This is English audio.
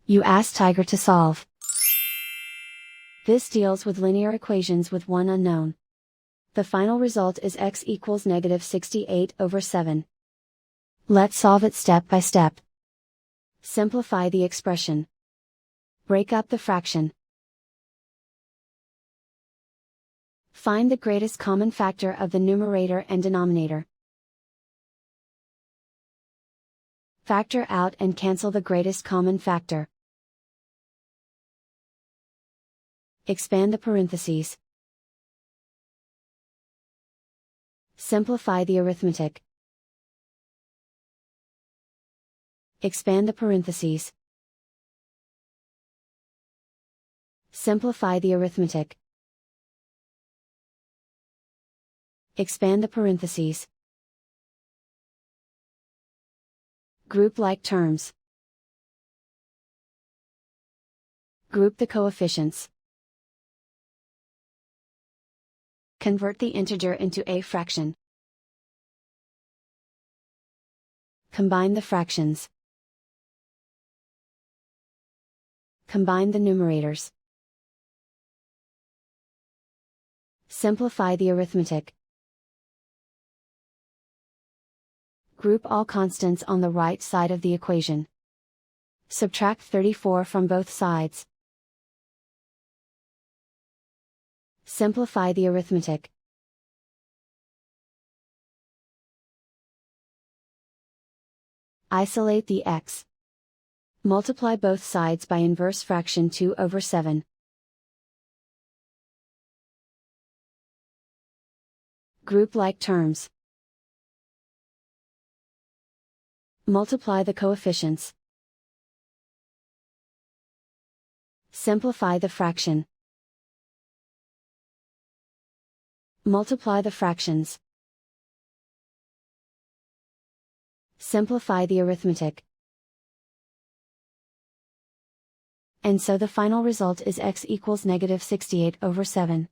You ask Tiger to solve. This deals with linear equations with one unknown. The final result is x equals -68/7. Let's solve it step by step. Simplify the expression. Break up the fraction. Find the greatest common factor of the numerator and denominator. Factor out and cancel the greatest common factor. Expand the parentheses. Simplify the arithmetic. Expand the parentheses. Simplify the arithmetic. Expand the parentheses. Group like terms. Group the coefficients. Convert the integer into a fraction. Combine the fractions. Combine the numerators. Simplify the arithmetic. Group all constants on the right side of the equation. Subtract 34 from both sides. Simplify the arithmetic. Isolate the x. Multiply both sides by inverse fraction 2/7. Group like terms. Multiply the coefficients. Simplify the fraction. Multiply the fractions. Simplify the arithmetic. And so the final result is x equals -68/7.